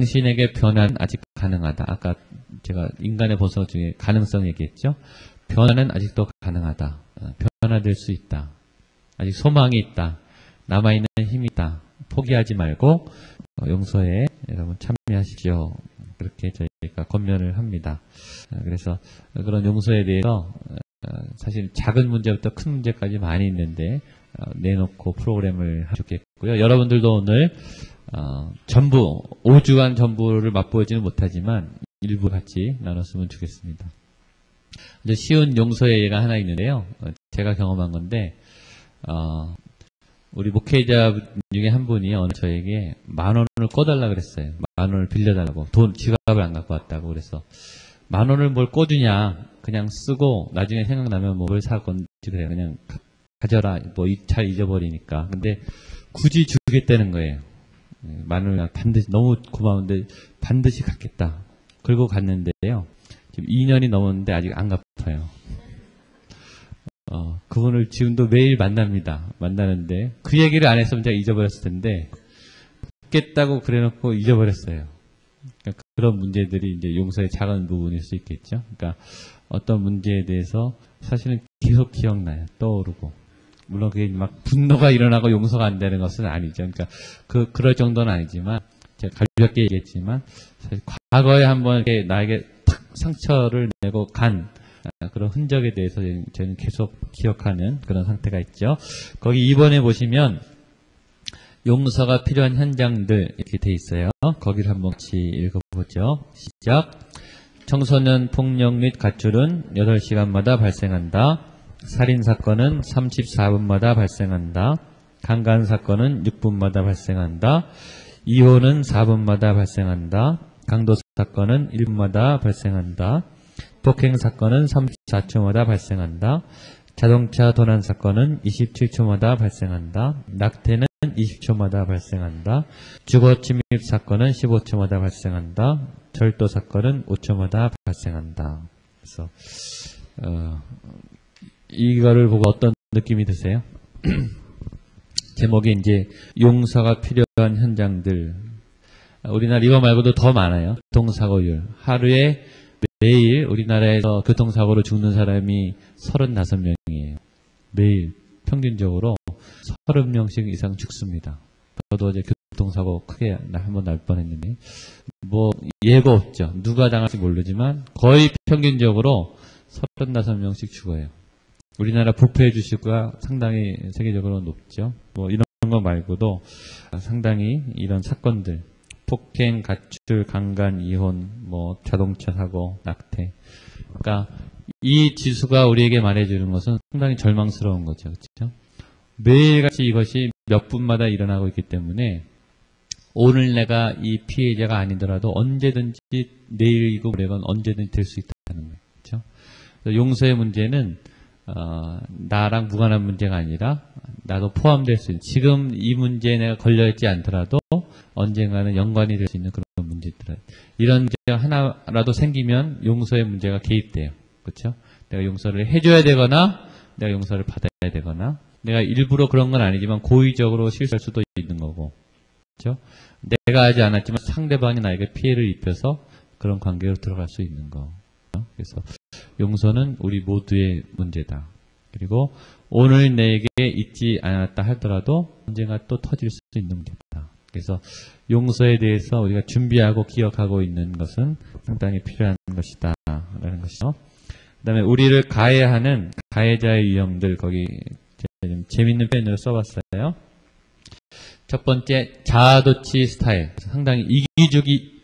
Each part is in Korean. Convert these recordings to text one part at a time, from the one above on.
당신에게 변화는 아직 가능하다. 아까 제가 인간의 본성 중에 가능성 얘기했죠. 변화는 아직도 가능하다. 변화될 수 있다. 아직 소망이 있다. 남아있는 힘이 있다. 포기하지 말고 용서에 여러분 참여하십시오. 그렇게 저희가 권면을 합니다. 그래서 그런 용서에 대해서 사실 작은 문제부터 큰 문제까지 많이 있는데 내놓고 프로그램을 하면 좋겠고요. 여러분들도 오늘 전부 5주간 전부를 맛보지는 못하지만 일부 같이 나눴으면 좋겠습니다. 이제 쉬운 용서의 예가 하나 있는데요. 제가 경험한 건데 우리 목회자 중에 한 분이 오늘 저에게 10,000원을 꿔달라 그랬어요. 10,000원을 빌려달라고. 지갑을 안 갖고 왔다고. 그래서 10,000원을 뭘 꿔주냐. 그냥 쓰고 나중에 생각나면 뭘 살 건지 그래요. 그냥 가져라. 뭐 잘 잊어버리니까. 근데 굳이 주겠다는 거예요. 10,000원을 반드시 너무 고마운데 반드시 갚겠다. 그리고 갔는데요. 지금 2년이 넘었는데 아직 안 갚아요. 그분을 지금도 매일 만납니다. 만나는데 그 얘기를 안 했으면 제가 잊어버렸을 텐데 갚겠다고 그래놓고 잊어버렸어요. 그러니까 그런 문제들이 이제 용서의 작은 부분일 수 있겠죠. 그러니까 어떤 문제에 대해서 사실은 계속 기억나요. 떠오르고. 물론 그게 막 분노가 일어나고 용서가 안 되는 것은 아니죠. 그러니까 그럴 정도는 아니지만 제가 가볍게 얘기했지만 사실 과거에 한번 이렇게 나에게 탁 상처를 내고 간 그런 흔적에 대해서 저는 계속 기억하는 그런 상태가 있죠. 거기 2번에 보시면 용서가 필요한 현장들 이렇게 돼 있어요. 거기를 한번 같이 읽어보죠. 시작. 청소년 폭력 및 가출은 8시간마다 발생한다. 살인사건은 34분마다 발생한다. 강간사건은 6분마다 발생한다. 이혼은 4분마다 발생한다. 강도사건은 1분마다 발생한다. 폭행사건은 34초마다 발생한다. 자동차 도난사건은 27초마다 발생한다. 낙태는 20초마다 발생한다. 주거침입사건은 15초마다 발생한다. 절도사건은 5초마다 발생한다. 그래서 이거를 보고 어떤 느낌이 드세요? 제목이 이제 용서가 필요한 현장들. 우리나라 이거 말고도 더 많아요. 교통사고율. 하루에 매일 우리나라에서 교통사고로 죽는 사람이 35명이에요. 매일 평균적으로 30명씩 이상 죽습니다. 저도 어제 교통사고 크게 한번 날 뻔했는데 뭐 예고 없죠. 누가 당할지 모르지만 거의 평균적으로 35명씩 죽어요. 우리나라 부패 주식과 상당히 세계적으로 높죠. 뭐 이런 거 말고도 상당히 이런 사건들 폭행, 가출, 강간, 이혼, 뭐 자동차 사고, 낙태. 그러니까 이 지수가 우리에게 말해주는 것은 상당히 절망스러운 거죠. 그렇죠? 매일같이 이것이 몇 분마다 일어나고 있기 때문에 오늘 내가 이 피해자가 아니더라도 언제든지 내일이고 모레건 언제든지 될 수 있다는 거예요. 그렇죠? 그래서 용서의 문제는 나랑 무관한 문제가 아니라 나도 포함될 수 있는, 지금 이 문제에 내가 걸려있지 않더라도 언젠가는 연관이 될 수 있는 그런 문제들. 이런 문제가 하나라도 생기면 용서의 문제가 개입돼요. 그렇죠? 내가 용서를 해줘야 되거나 내가 용서를 받아야 되거나 내가 일부러 그런 건 아니지만 고의적으로 실수할 수도 있는 거고. 그렇죠? 내가 하지 않았지만 상대방이 나에게 피해를 입혀서 그런 관계로 들어갈 수 있는 거. 그래서 용서는 우리 모두의 문제다. 그리고 오늘 내게 있지 않았다 하더라도 언젠가 또 터질 수 있는 문제다. 그래서 용서에 대해서 우리가 준비하고 기억하고 있는 것은 상당히 필요한 것이다 라는 것이죠. 그 다음에 우리를 가해하는 가해자의 유형들, 거기 제가 좀 재밌는 표현으로 써봤어요. 첫 번째, 자아도취 스타일. 상당히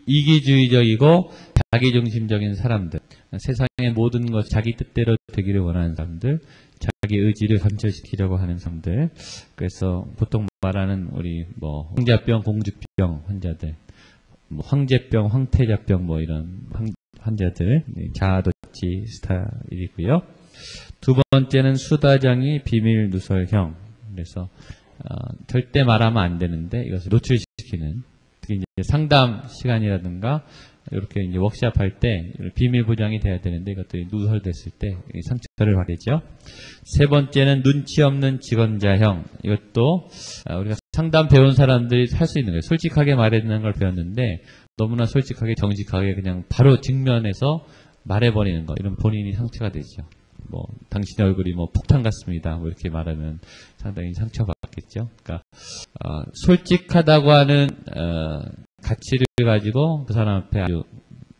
이기주의적이고 자기중심적인 사람들. 세상의 모든 것 자기 뜻대로 되기를 원하는 사람들. 자기 의지를 관철시키려고 하는 사람들. 그래서 보통 말하는 우리 뭐 황자병, 공주병 환자들, 뭐 황제병, 황태자병 뭐 이런 환자들, 자아도취 스타일이고요. 두 번째는 수다장이 비밀 누설형. 그래서 절대 말하면 안 되는데 이것을 노출시키는 특히 이제 상담 시간이라든가 이렇게 이제 워크샵 할 때 비밀 보장이 돼야 되는데 이것도 누설됐을 때 상처를 받겠죠. 세 번째는 눈치 없는 직언자형. 이것도 우리가 상담 배운 사람들이 할 수 있는 거예요. 솔직하게 말해야 되는 걸 배웠는데 너무나 솔직하게 정직하게 그냥 바로 직면해서 말해버리는 거. 이런 본인이 상처가 되죠. 뭐 당신의 얼굴이 뭐 폭탄 같습니다. 뭐 이렇게 말하면 상당히 상처받겠죠. 그러니까 솔직하다고 하는 가치를 가지고 그 사람 앞에 아주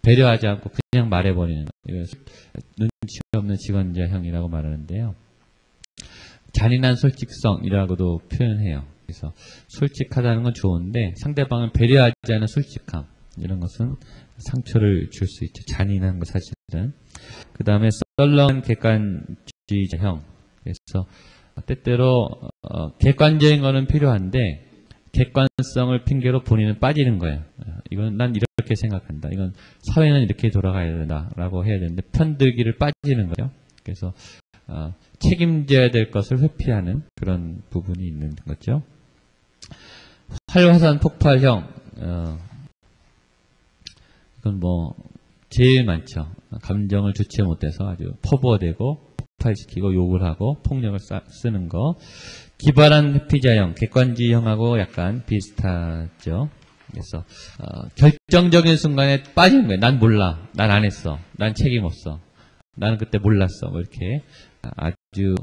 배려하지 않고 그냥 말해버리는 거. 이걸 눈치 없는 직언자형이라고 말하는데요. 잔인한 솔직성이라고도 표현해요. 그래서 솔직하다는 건 좋은데 상대방을 배려하지 않은 솔직함, 이런 것은 상처를 줄 수 있죠. 잔인한 거 사실은. 그 다음에 썰렁한 객관주의자형. 그래서 때때로 객관적인 거는 필요한데 객관성을 핑계로 본인은 빠지는 거예요. 이건 난 이렇게 생각한다. 이건 사회는 이렇게 돌아가야 된다라고 해야 되는데 편들기를 빠지는 거죠. 그래서 책임져야 될 것을 회피하는 그런 부분이 있는 거죠. 활화산 폭발형. 이건 뭐 제일 많죠. 감정을 주체 못해서 아주 퍼부어대고 폭발시키고 욕을 하고 폭력을 쓰는 거. 기발한 회피자형, 객관주의형하고 약간 비슷하죠. 그래서 결정적인 순간에 빠지는 거예요. 난 몰라, 난 안 했어, 난 책임 없어, 나는 그때 몰랐어, 뭐 이렇게 아주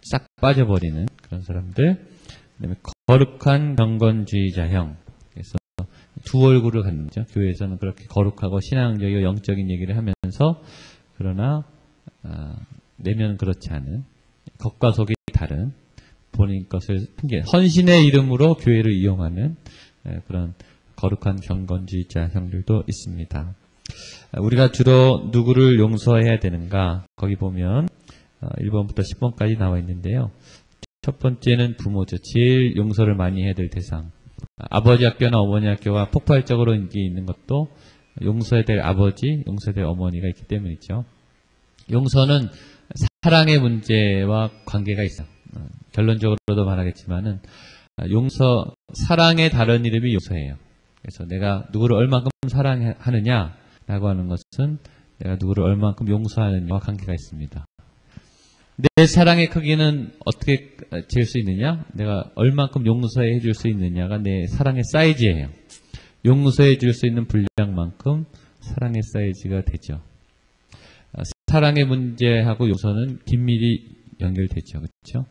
싹 빠져버리는 그런 사람들. 그다음에 거룩한 경건주의자형. 그래서 두 얼굴을 갖는 거죠. 교회에서는 그렇게 거룩하고 신앙적이고 영적인 얘기를 하면서 그러나 내면은 그렇지 않은, 겉과 속이 다른 본인 것을 핑계, 헌신의 이름으로 교회를 이용하는 그런 거룩한 경건주의자형들도 있습니다. 우리가 주로 누구를 용서해야 되는가? 거기 보면 1번부터 10번까지 나와 있는데요. 첫 번째는 부모죠. 제일 용서를 많이 해야 될 대상. 아버지 학교나 어머니 학교가 폭발적으로 인기 있는 것도 용서해야 될 아버지, 용서해야 될 어머니가 있기 때문이죠. 용서는 사랑의 문제와 관계가 있어요. 결론적으로도 말하겠지만은 사랑의 다른 이름이 용서예요. 그래서 내가 누구를 얼만큼 사랑하느냐라고 하는 것은 내가 누구를 얼만큼 용서하느냐와 관계가 있습니다. 내 사랑의 크기는 어떻게 잴 수 있느냐? 내가 얼만큼 용서해 줄 수 있느냐가 내 사랑의 사이즈예요. 용서해 줄 수 있는 분량만큼 사랑의 사이즈가 되죠. 사랑의 문제하고 용서는 긴밀히 연결되죠. 그렇죠?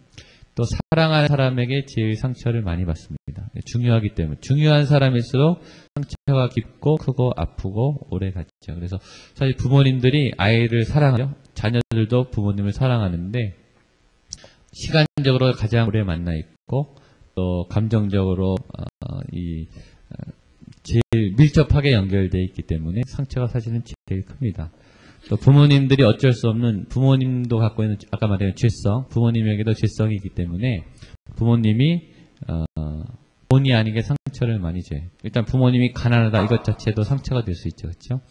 또 사랑하는 사람에게 제일 상처를 많이 받습니다. 중요하기 때문에. 중요한 사람일수록 상처가 깊고 크고 아프고 오래 가죠. 그래서 사실 부모님들이 아이를 사랑하죠. 자녀들도 부모님을 사랑하는데 시간적으로 가장 오래 만나 있고 또 감정적으로 제일 밀접하게 연결되어 있기 때문에 상처가 사실은 제일 큽니다. 또 부모님들이 어쩔 수 없는, 부모님도 갖고 있는 아까 말한 죄성, 부모님에게도 죄성이 있기 때문에 부모님이 본의 아니게 상처를 많이 줘요. 일단 부모님이 가난하다, 이것 자체도 상처가 될 수 있죠. 그렇죠?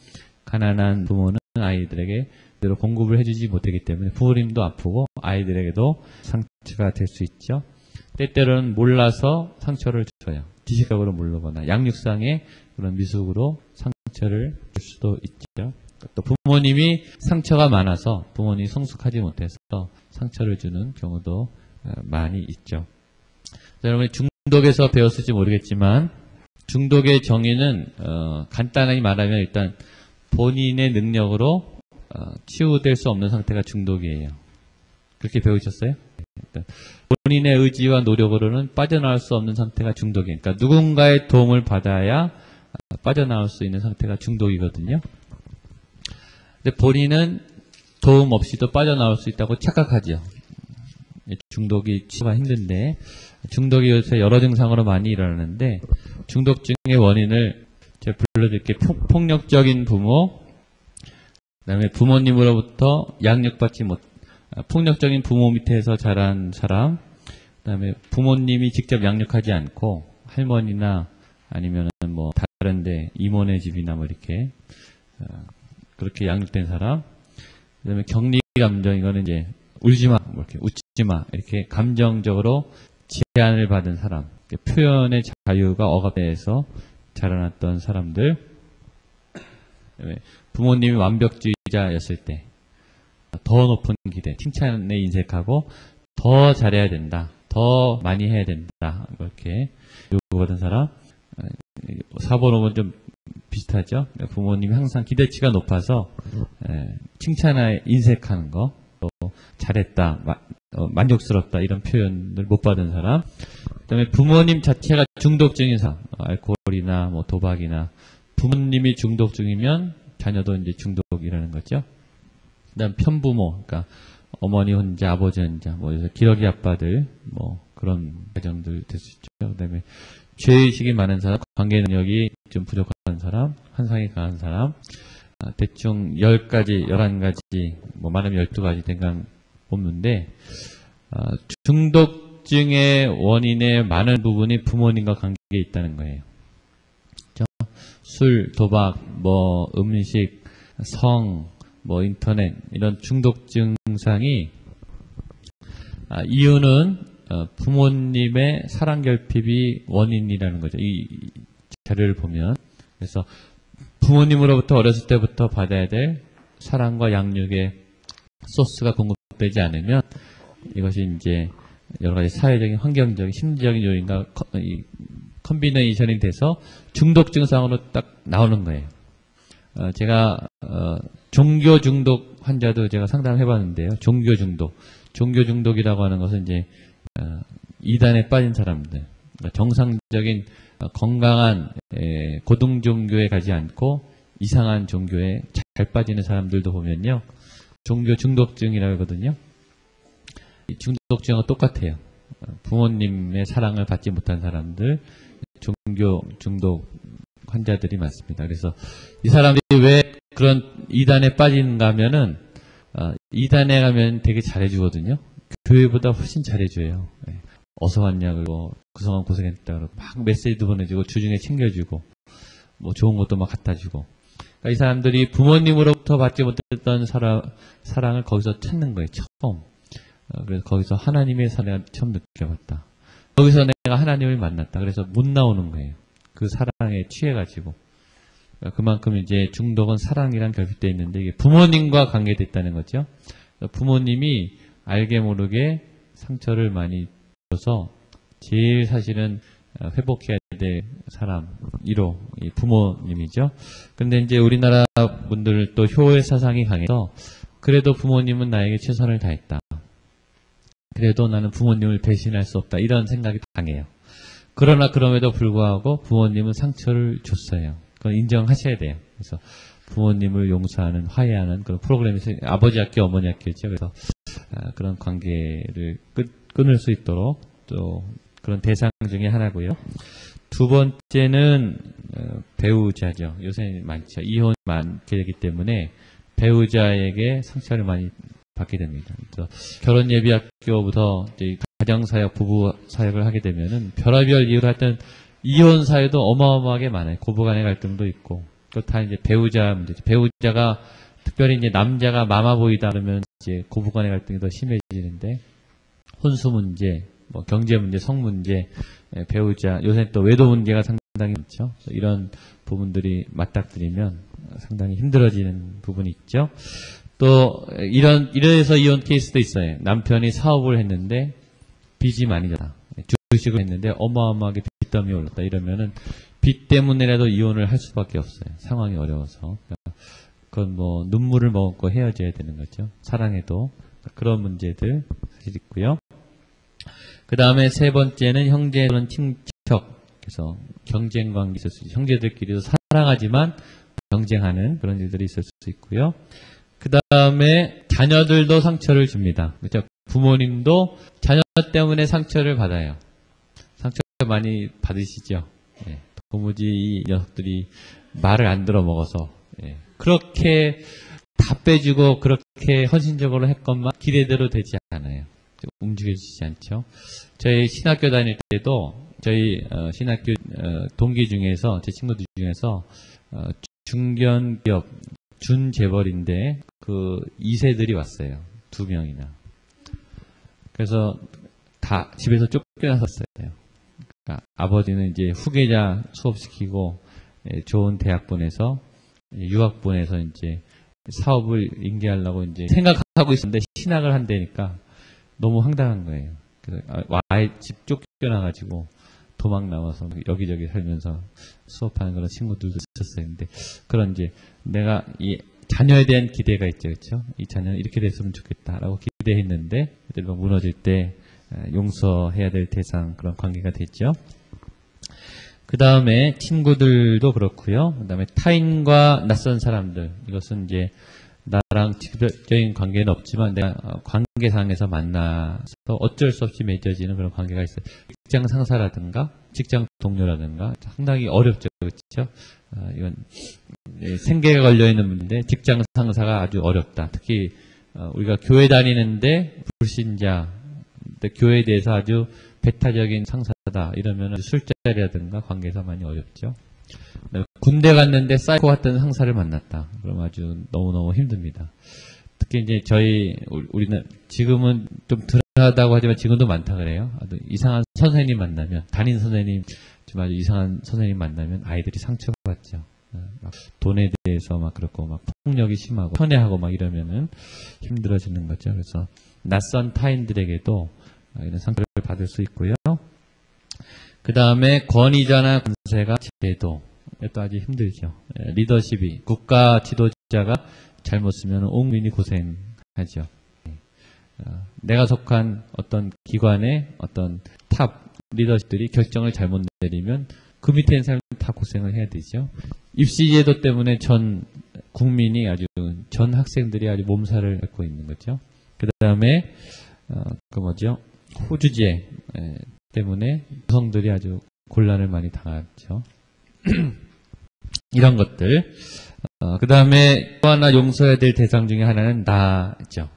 가난한 부모는 아이들에게 제대로 공급을 해주지 못하기 때문에 부모님도 아프고 아이들에게도 상처가 될 수 있죠. 때때로는 몰라서 상처를 줘요. 지식적으로 모르거나 양육상의 그런 미숙으로 상처를 줄 수도 있죠. 또 부모님이 상처가 많아서 부모님이 성숙하지 못해서 상처를 주는 경우도 많이 있죠. 자, 여러분 중독에서 배웠을지 모르겠지만 중독의 정의는 간단하게 말하면 일단 본인의 능력으로 치유될 수 없는 상태가 중독이에요. 그렇게 배우셨어요? 일단 본인의 의지와 노력으로는 빠져나올 수 없는 상태가 중독이에요. 그러니까 누군가의 도움을 받아야 빠져나올 수 있는 상태가 중독이거든요. 근데 본인은 도움 없이도 빠져나올 수 있다고 착각하죠. 중독이 치유가 힘든데 중독이 요새 여러 증상으로 많이 일어나는데 중독증의 원인을 제가 불러드릴게요. 폭력적인 부모, 그다음에 부모님으로부터 양육받지 못, 폭력적인 부모 밑에서 자란 사람, 그다음에 부모님이 직접 양육하지 않고 할머니나 아니면은 뭐 다른데 이모네 집이나 뭐 이렇게 그렇게 양육된 사람, 그다음에 격리 감정, 이거는 이제 울지마, 뭐 이렇게 웃지마, 이렇게 감정적으로 제한을 받은 사람, 표현의 자유가 억압돼서 자라났던 사람들, 부모님이 완벽주의자였을 때 더 높은 기대, 칭찬에 인색하고 더 잘해야 된다, 더 많이 해야 된다, 그렇게 요구받은 사람. 4번, 5번 좀 비슷하죠. 부모님이 항상 기대치가 높아서 칭찬에 인색하는 거, 또 잘했다, 만족스럽다 이런 표현을 못 받은 사람. 그다음에 부모님 자체가 중독적인 사람, 알코올이나 뭐 도박이나 부모님이 중독중이면 자녀도 이제 중독이라는 거죠. 그다음 편부모, 그러니까 어머니 혼자, 아버지 혼자, 뭐 기러기 아빠들, 뭐 그런 가정들 될 수 있죠. 그다음에 죄의식이 많은 사람, 관계 능력이 좀 부족한 사람, 환상이 강한 사람, 대충 10가지, 11가지, 뭐 많으면 12가지 된강 뽑는데, 중독증의 원인의 많은 부분이 부모님과 관계에 있다는 거예요. 그렇죠? 술, 도박, 뭐 음식, 성, 뭐 인터넷 이런 중독 증상이 이유는 부모님의 사랑 결핍이 원인이라는 거죠. 이 자료를 보면. 그래서 부모님으로부터 어렸을 때부터 받아야 될 사랑과 양육의 소스가 공급되지 않으면 이것이 이제 여러 가지 사회적인, 환경적인, 심리적인 요인과 컨비네이션이 돼서 중독 증상으로 딱 나오는 거예요. 제가 종교 중독 환자도 제가 상담해 봤는데요. 종교 중독. 종교 중독이라고 하는 것은 이제 이단에 빠진 사람들, 그러니까 정상적인 건강한 고등 종교에 가지 않고 이상한 종교에 잘 빠지는 사람들도 보면요, 종교 중독증이라고 하거든요. 이 중독증은 똑같아요. 부모님의 사랑을 받지 못한 사람들, 종교 중독 환자들이 많습니다. 그래서 이 사람들이 왜 그런 이단에 빠지는가 하면은 이단에 가면 되게 잘해주거든요. 교회보다 훨씬 잘해줘요. 어서 왔냐, 그리고 그동안 고생했다, 그러고 막 메시지도 보내주고 주중에 챙겨주고 뭐 좋은 것도 막 갖다주고. 그러니까 이 사람들이 부모님으로부터 받지 못했던 사랑을 거기서 찾는 거예요. 처음. 그래서 거기서 하나님의 사랑을 처음 느껴봤다. 거기서 내가 하나님을 만났다. 그래서 못 나오는 거예요. 그 사랑에 취해가지고. 그만큼 이제 중독은 사랑이랑 결핍되어 있는데 이게 부모님과 관계됐다는 거죠. 부모님이 알게 모르게 상처를 많이 줘서 제일 사실은 회복해야 될 사람 1호 부모님이죠. 근데 이제 우리나라 분들 또 효의 사상이 강해서 그래도 부모님은 나에게 최선을 다했다. 그래도 나는 부모님을 배신할 수 없다. 이런 생각이 강해요. 그러나 그럼에도 불구하고 부모님은 상처를 줬어요. 그건 인정하셔야 돼요. 그래서 부모님을 용서하는, 화해하는 그런 프로그램이 아버지 학교, 어머니 학교죠. 그래서 그런 관계를 끊을 수 있도록 또 그런 대상 중에 하나고요. 두 번째는 배우자죠. 요새 많죠. 이혼이 많게 되기 때문에 배우자에게 상처를 많이 받게 됩니다. 그래서 결혼예비학교부터 이제 가정사역, 부부사역을 하게 되면은 별의별 이유로 하여튼 이혼 사유도 어마어마하게 많아요. 고부간의 갈등도 있고. 또 다 이제 배우자 문제죠. 배우자가 특별히 이제 남자가 마마보이다 그러면 이제 고부간의 갈등이 더 심해지는데 혼수 문제, 뭐 경제 문제, 성 문제, 배우자, 요새 또 외도 문제가 상당히 많죠. 이런 부분들이 맞닥뜨리면 상당히 힘들어지는 부분이 있죠. 또 이래서 이혼 케이스도 있어요. 남편이 사업을 했는데 빚이 많이 졌다. 주식을 했는데 어마어마하게 빚더미에 올랐다. 이러면은 빚 때문에라도 이혼을 할 수밖에 없어요. 상황이 어려워서. 그건 뭐 눈물을 머금고 헤어져야 되는 거죠. 사랑해도. 그런 문제들 사실 있고요. 그 다음에 세 번째는 형제 또는 친척. 그래서 경쟁 관계 있을 수 있어요. 형제들끼리도 사랑하지만 경쟁하는 그런 일들이 있을 수 있고요. 그 다음에 자녀들도 상처를 줍니다. 그렇죠? 부모님도 자녀 때문에 상처를 받아요. 상처를 많이 받으시죠? 예. 도무지 이 녀석들이 말을 안 들어 먹어서 그렇게 다 빼주고 그렇게 헌신적으로 했건만 기대대로 되지 않아요. 움직여지지 않죠. 저희 신학교 다닐 때도 저희 신학교 동기 중에서 제 친구들 중에서 중견기업 준재벌인데 그 2세들이 왔어요. 2명이나. 그래서 다 집에서 쫓겨나섰어요. 그러니까 아버지는 이제 후계자 수업시키고 좋은 대학 보내서 유학 보내서 이제 사업을 인계하려고 이제 생각하고 있었는데 신학을 한다니까 너무 황당한 거예요. 그래서 아예 집 쫓겨나가지고 도망 나와서 여기저기 살면서 수업하는 그런 친구들도 있었어요. 근데 그런 이제 내가 이 자녀에 대한 기대가 있죠, 그렇죠? 이 자녀는 이렇게 됐으면 좋겠다라고 기대했는데 그들 무너질 때 용서해야 될 대상 그런 관계가 됐죠. 그 다음에 친구들도 그렇고요. 그 다음에 타인과 낯선 사람들, 이것은 이제 나랑 직접적인 관계는 없지만 내가 관계상에서 만나서 어쩔 수 없이 맺어지는 그런 관계가 있어요. 직장 상사라든가 직장 동료라든가 상당히 어렵죠, 그렇죠? 이건 생계가 걸려있는 문제인데 직장 상사가 아주 어렵다. 특히 우리가 교회 다니는데 불신자, 교회에 대해서 아주 배타적인 상사다 이러면 술자리라든가 관계에서 많이 어렵죠. 군대 갔는데 사이코 같은 상사를 만났다. 그럼 아주 너무너무 힘듭니다. 특히 이제 우리는 지금은 좀 덜하다고 하지만 지금도 많다 그래요. 아주 이상한 선생님 만나면, 담임 선생님, 좀 아주 이상한 선생님 만나면 아이들이 상처받죠. 막 돈에 대해서 막 그렇고 막 폭력이 심하고 편애하고 막 이러면은 힘들어지는 거죠. 그래서 낯선 타인들에게도 이런 상처를 받을 수 있고요. 그 다음에 권위자나 권세가 제도, 이것도 아주 힘들죠. 리더십이, 국가 지도자가 잘못 쓰면 온 국민이 고생하죠. 내가 속한 어떤 기관의 어떤 탑 리더십들이 결정을 잘못 내리면 그 밑에 있는 사람은 다 고생을 해야 되죠. 입시제도 때문에 전 국민이 전 학생들이 아주 몸살을 앓고 있는 거죠. 그 다음에 호주제 때문에 여성들이 아주 곤란을 많이 당하죠. 이런 것들. 그 다음에 또 하나 용서해야 될 대상 중에 하나는 나죠.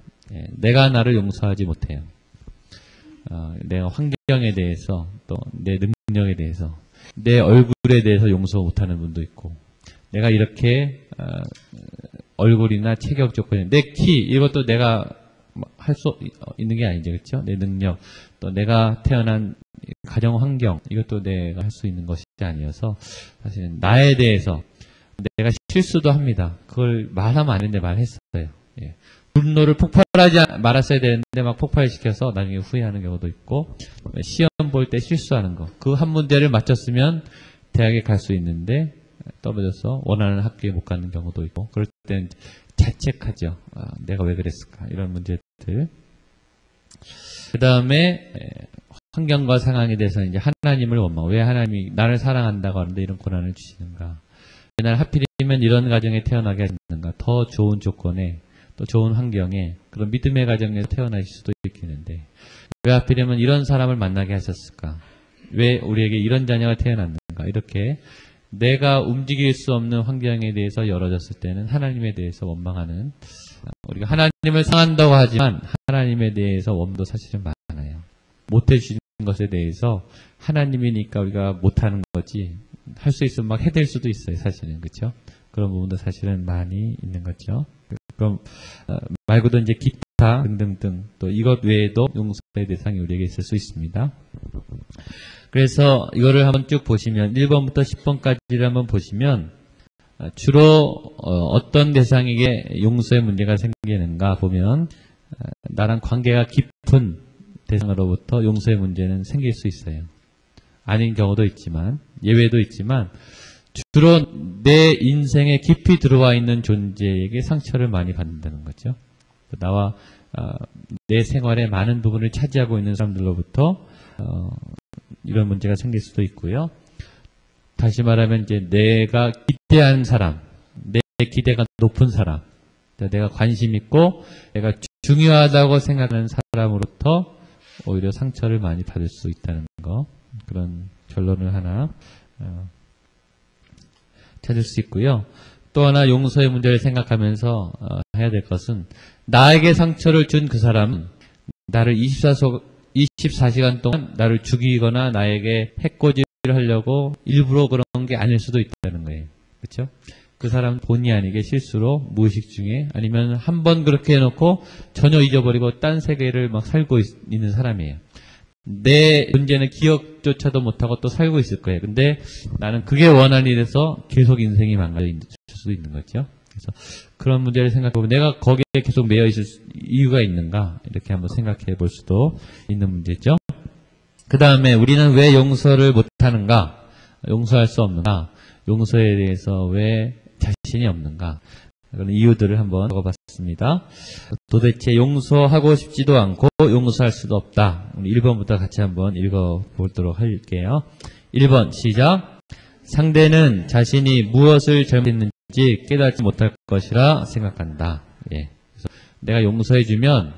내가 나를 용서하지 못해요. 내가 환경에 대해서 또 내 능력에 대해서 내 얼굴에 대해서 용서 못하는 분도 있고, 내가 이렇게 얼굴이나 체격 조건이, 내 키, 이것도 내가 할 수 있는 게 아니죠, 그렇죠? 내 능력, 또 내가 태어난 가정 환경, 이것도 내가 할 수 있는 것이 아니어서 사실은 나에 대해서 내가 실수도 합니다. 그걸 말하면 안 되는데 말했어요. 예. 분노를 폭발하지 말았어야 되는데 막 폭발시켜서 나중에 후회하는 경우도 있고, 시험 볼 때 실수하는 거, 그 한 문제를 맞췄으면 대학에 갈 수 있는데 떨어져서 원하는 학교에 못 가는 경우도 있고, 그럴 때는 자책하죠. 내가 왜 그랬을까, 이런 문제들. 그 다음에 환경과 상황에 대해서 이제 하나님을 원망. 왜 하나님이 나를 사랑한다고 하는데 이런 고난을 주시는가? 왜 날 하필이면 이런 가정에 태어나게 하시는가? 더 좋은 조건에, 또 좋은 환경에, 그런 믿음의 가정에서 태어나실 수도 있겠는데 왜 하필이면 이런 사람을 만나게 하셨을까? 왜 우리에게 이런 자녀가 태어났는가? 이렇게 내가 움직일 수 없는 환경에 대해서 열어졌을 때는 하나님에 대해서 원망하는, 우리가 하나님을 사랑한다고 하지만 하나님에 대해서 원망도 사실은 많아요. 못해주신 것에 대해서 하나님이니까 우리가 못하는 거지, 할 수 있으면 막 해댈 수도 있어요, 사실은. 그렇죠? 그런 부분도 사실은 많이 있는 거죠. 그럼 말고도 이제 기타 등등등, 또 이것 외에도 용서의 대상이 우리에게 있을 수 있습니다. 그래서 이거를 한번 쭉 보시면 1번부터 10번까지를 한번 보시면 주로 어떤 대상에게 용서의 문제가 생기는가 보면 나랑 관계가 깊은 대상으로부터 용서의 문제는 생길 수 있어요. 아닌 경우도 있지만, 예외도 있지만 주로 내 인생에 깊이 들어와 있는 존재에게 상처를 많이 받는다는 거죠. 나와 내 생활의 많은 부분을 차지하고 있는 사람들로부터 이런 문제가 생길 수도 있고요. 다시 말하면 이제 내가 기대하는 사람, 내 기대가 높은 사람, 내가 관심 있고 내가 중요하다고 생각하는 사람으로부터 오히려 상처를 많이 받을 수 있다는 거, 그런 결론을 하나 찾을 수 있고요. 또 하나 용서의 문제를 생각하면서 해야 될 것은, 나에게 상처를 준 그 사람은 나를 24시간 동안 나를 죽이거나 나에게 해코지를 하려고 일부러 그런 게 아닐 수도 있다는 거예요. 그렇죠? 그 사람 본의 아니게 실수로 무의식 중에, 아니면 한 번 그렇게 해놓고 전혀 잊어버리고 딴 세계를 막 살고 있는 사람이에요. 내 존재는 기억조차도 못하고 또 살고 있을 거예요. 근데 나는 그게 원한이 돼서 계속 인생이 망가질 수도 있는 거죠. 그래서 그런 문제를 생각해보면 내가 거기에 계속 매여 있을 이유가 있는가 이렇게 한번 생각해 볼 수도 있는 문제죠. 그 다음에 우리는 왜 용서를 못하는가? 용서할 수 없는가? 용서에 대해서 왜 자신이 없는가? 그런 이유들을 한번 적어봤습니다. 도대체 용서하고 싶지도 않고 용서할 수도 없다. 1번부터 같이 한번 읽어보도록 할게요. 1번 시작. 상대는 자신이 무엇을 잘못했는지 깨닫지 못할 것이라 생각한다. 예. 그래서 내가 용서해주면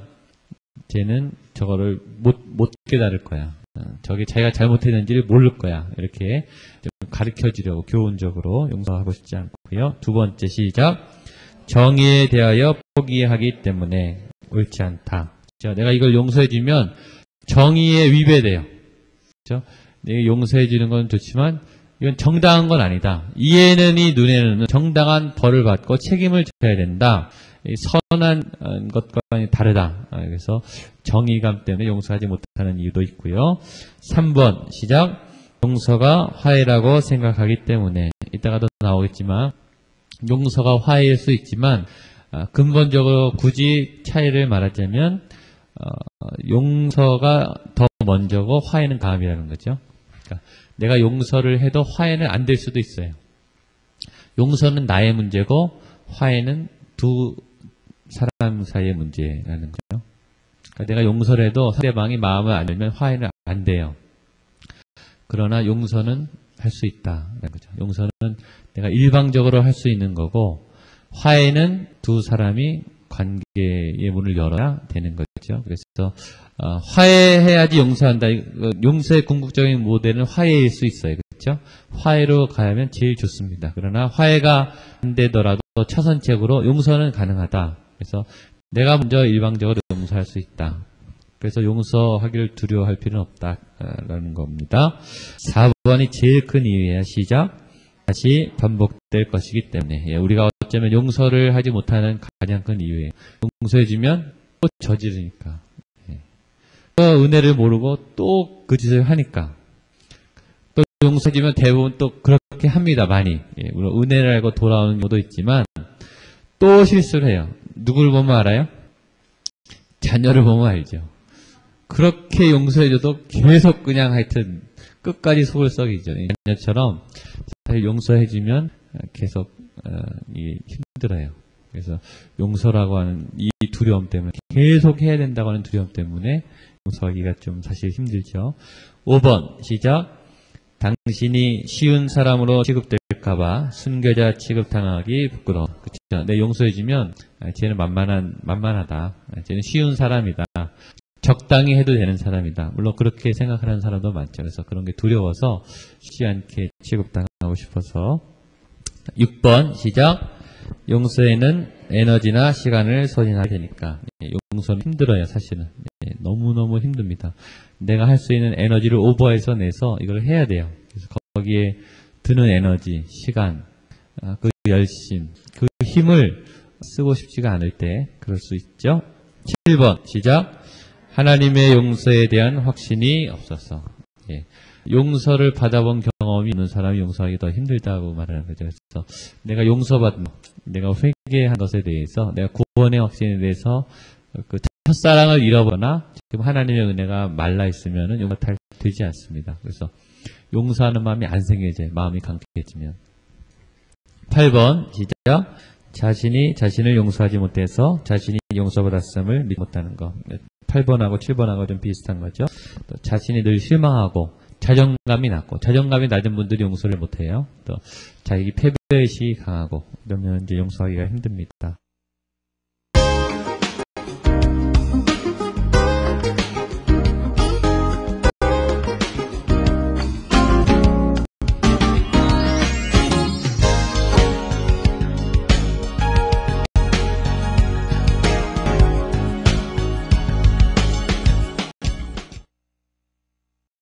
쟤는 저거를 못 깨달을 거야. 저게 자기가 잘못했는지를 모를 거야. 이렇게 좀 가르쳐주려고 교훈적으로 용서하고 싶지 않고요. 두 번째 시작. 정의에 대하여 포기하기 때문에 옳지 않다. 그렇죠? 내가 이걸 용서해주면 정의에 위배돼요. 그렇죠? 내가 용서해주는 건 좋지만 이건 정당한 건 아니다. 이에는 이 눈에는 정당한 벌을 받고 책임을 져야 된다. 선한 것과 다르다. 그래서 정의감 때문에 용서하지 못하는 이유도 있고요. 3번 시작. 용서가 화해라고 생각하기 때문에 이따가도 나오겠지만 용서가 화해일 수 있지만 근본적으로 굳이 차이를 말하자면 용서가 더 먼저고 화해는 다음이라는 거죠. 그러니까 내가 용서를 해도 화해는 안 될 수도 있어요. 용서는 나의 문제고 화해는 두 사람 사이의 문제라는 거죠. 그러니까 내가 용서를 해도 상대방이 마음을 안 열면 화해는 안 돼요. 그러나 용서는 할 수 있다라는 거죠. 용서는 내가 일방적으로 할 수 있는 거고 화해는 두 사람이 관계의 문을 열어야 되는 거죠. 그래서 화해해야지 용서한다. 용서의 궁극적인 모델은 화해일 수 있어요. 그렇죠? 화해로 가면 제일 좋습니다. 그러나 화해가 안 되더라도 차선책으로 용서는 가능하다. 그래서 내가 먼저 일방적으로 용서할 수 있다. 그래서 용서하기를 두려워할 필요는 없다라는 겁니다. 4번이 제일 큰 이유예요. 시작. 다시 반복될 것이기 때문에. 우리가 어쩌면 용서를 하지 못하는 가장 큰 이유예요. 용서해주면 또 저지르니까. 또 은혜를 모르고 또 그 짓을 하니까. 또 용서해주면 대부분 또 그렇게 합니다. 많이. 물론 은혜를 알고 돌아오는 경우도 있지만 또 실수를 해요. 누구를 보면 알아요? 자녀를 보면 알죠. 그렇게 용서해줘도 계속 그냥 하여튼 끝까지 속을 썩이죠. 자녀처럼 사실 용서해주면 계속 힘들어요. 그래서 용서라고 하는 이 두려움 때문에 계속 해야 된다고 하는 두려움 때문에 용서하기가 좀 사실 힘들죠. 5번 시작. 당신이 쉬운 사람으로 취급될까봐 순교자 취급당하기 부끄러워. 그렇죠? 내 용서해주면 쟤는 만만하다. 쟤는 쉬운 사람이다. 적당히 해도 되는 사람이다. 물론 그렇게 생각하는 사람도 많죠. 그래서 그런 게 두려워서 쉽지 않게 취급당하고 싶어서. 6번 시작. 용서에는 에너지나 시간을 소진하게 되니까. 용서는 힘들어요. 사실은. 너무너무 힘듭니다. 내가 할 수 있는 에너지를 오버해서 내서 이걸 해야 돼요. 그래서 거기에 드는 에너지, 시간, 그 열심, 그 힘을 쓰고 싶지가 않을 때 그럴 수 있죠. 7번 시작. 하나님의 용서에 대한 확신이 없어서. 용서를 받아본 경험이 있는 사람이 용서하기 더 힘들다고 말하는 거죠. 그래서 내가 용서받는, 내가 회개한 것에 대해서, 내가 구원의 확신에 대해서 그 첫사랑을 잃어버거나 지금 하나님의 은혜가 말라 있으면 용서 되지 않습니다. 그래서 용서하는 마음이 안 생겨져요. 마음이 강해지면. 8번 시작. 자신이 자신을 용서하지 못해서 자신이 용서받았음을 믿지 못하는 것. 8번하고 7번하고 좀 비슷한 거죠. 또 자신이 늘 실망하고 자존감이 낮고, 자존감이 낮은 분들이 용서를 못해요. 또 자기 패배의식이 강하고, 이러면 이제 용서하기가 힘듭니다.